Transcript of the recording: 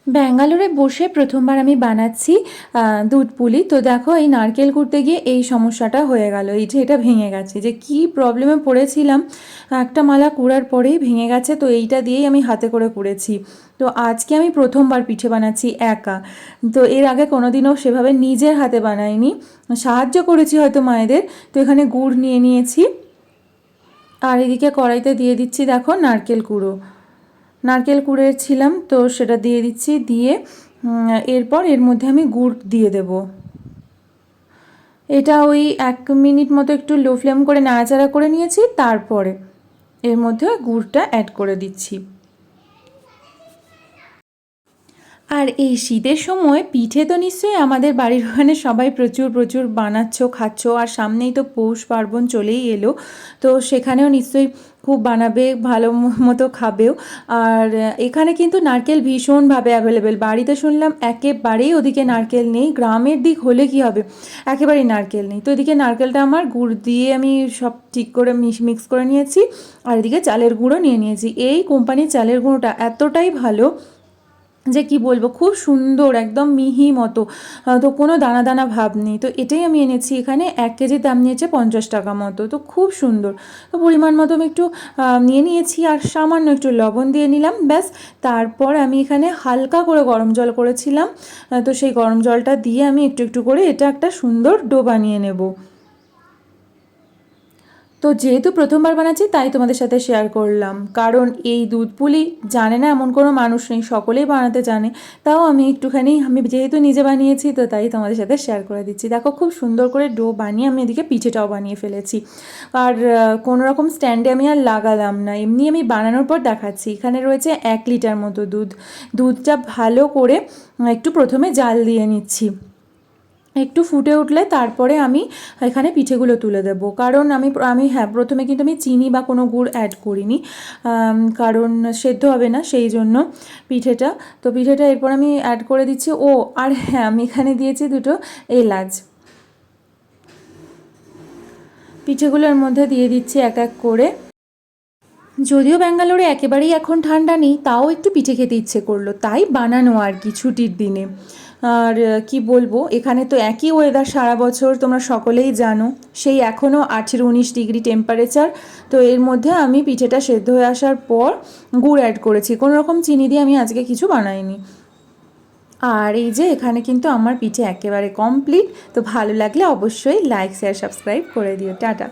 ব্যাঙ্গালোরে বসে প্রথমবার আমি বানাচ্ছি দুধ পুলি। তো দেখো এই নারকেল কুড়তে গিয়ে এই সমস্যাটা হয়ে গেল, এই যে এটা ভেঙে গেছে, যে কি প্রবলেমে পড়েছিলাম, একটা মালা কুড়ার পরেই ভেঙে গেছে। তো এইটা দিয়েই আমি হাতে করে কুড়েছি। তো আজকে আমি প্রথমবার পিঠে বানাচ্ছি একা। তো এর আগে কোনোদিনও সেভাবে নিজের হাতে বানাইনি, সাহায্য করেছি হয়তো মায়েদের। তো এখানে গুড় নিয়ে নিয়েছি, আর এদিকে কড়াইতে দিয়ে দিচ্ছি দেখো নারকেল কুড়ো। নারকেল কুড়েছিলাম তো সেটা দিয়ে দিচ্ছি, দিয়ে এরপর এর মধ্যে আমি গুড় দিয়ে দেব। এটা ওই 1 মিনিট মতো একটু লো ফ্লেম করে নাড়াচাড়া করে নিয়েছি, তারপরে এর মধ্যে গুড়টা অ্যাড করে দিচ্ছি। আর এই শীতের সময় পিঠে তো নিশ্চয়ই আমাদের বাড়ির ওখানে সবাই প্রচুর প্রচুর বানাচ্ছ, খাচ্ছ, আর সামনেই তো পৌষ পার্বণ চলেই এলো, তো সেখানেও নিশ্চয়ই খুব বানাবে, ভালো মতো খাবেও। আর এখানে কিন্তু নারকেল ভীষণভাবে অ্যাভেলেবেল। বাড়িতে শুনলাম একেবারেই ওদিকে নারকেল নেই, গ্রামের দিক হলে কি হবে, একেবারেই নারকেল নেই। তো এদিকে নারকেলটা আমার গুড় দিয়ে আমি সব ঠিক করে মিক্স করে নিয়েছি, আর এদিকে চালের গুঁড়ো নিয়ে নিয়েছি। এই কোম্পানির চালের গুঁড়োটা এতটাই ভালো যে কি বলবো, খুব সুন্দর, একদম মিহি মতো, তো কোনো দানা দানা ভাব নেই। তো এটাই আমি এনেছি। এখানে 1 কেজির দাম নিয়েছে 50 টাকা মতো, তো খুব সুন্দর। তো পরিমাণ মতো আমি একটু নিয়ে নিয়েছি, আর সামান্য একটু লবণ দিয়ে নিলাম, ব্যাস। তারপর আমি এখানে হালকা করে গরম জল করেছিলাম, তো সেই গরম জলটা দিয়ে আমি একটু একটু করে এটা একটা সুন্দর ডো বানিয়ে নেব। তো যেহেতু প্রথমবার বানাচ্ছি তাই তোমাদের সাথে শেয়ার করলাম, কারণ এই দুধ পুলি জানে না এমন কোনো মানুষ নেই, সকলেই বানাতে জানে। তাও আমি একটুখানি, আমি যেহেতু নিজে বানিয়েছি তো তাই তোমাদের সাথে শেয়ার করে দিচ্ছি। দেখো খুব সুন্দর করে ডো বানিয়ে আমি এদিকে পিঠেটাও বানিয়ে ফেলেছি। আর কোনো রকম স্ট্যান্ডে আমি আর লাগালাম না, এমনি আমি বানানোর পর দেখাচ্ছি। এখানে রয়েছে 1 লিটার মতো দুধটা ভালো করে একটু প্রথমে জাল দিয়ে নিচ্ছি। একটু ফুটে উঠলে তারপরে আমি এখানে পিঠেগুলো তুলে দেবো, কারণ আমি হ্যাঁ, প্রথমে কিন্তু আমি চিনি বা কোনো গুড় অ্যাড করিনি, কারণ সেদ্ধ হবে না সেই জন্য পিঠেটা। তো পিঠেটা এরপর আমি অ্যাড করে দিচ্ছি। ও আর হ্যাঁ, আমি এখানে দিয়েছি 2টো এলাচ। পিঠেগুলোর মধ্যে দিয়ে দিচ্ছি এক এক করে। যদিও ব্যাঙ্গালোরে একেবারেই এখন ঠান্ডা নেই, তাও একটু পিঠে খেতে ইচ্ছে করলো, তাই বানানো আর কি ছুটির দিনে। আর কি বলবো, এখানে তো একই ওয়েদার সারা বছর, তোমরা সকলেই জানো, সেই এখনও 18-19 ডিগ্রি টেম্পারেচার। তো এর মধ্যে আমি পিঠেটা সেদ্ধ হয়ে আসার পর গুড় অ্যাড করেছি, কোনো রকম চিনি দিয়ে আমি আজকে কিছু বানাইনি। আর এই যে এখানে কিন্তু আমার পিঠে একেবারে কমপ্লিট। তো ভালো লাগলে অবশ্যই লাইক, শেয়ার, সাবস্ক্রাইব করে দিও। টাটা।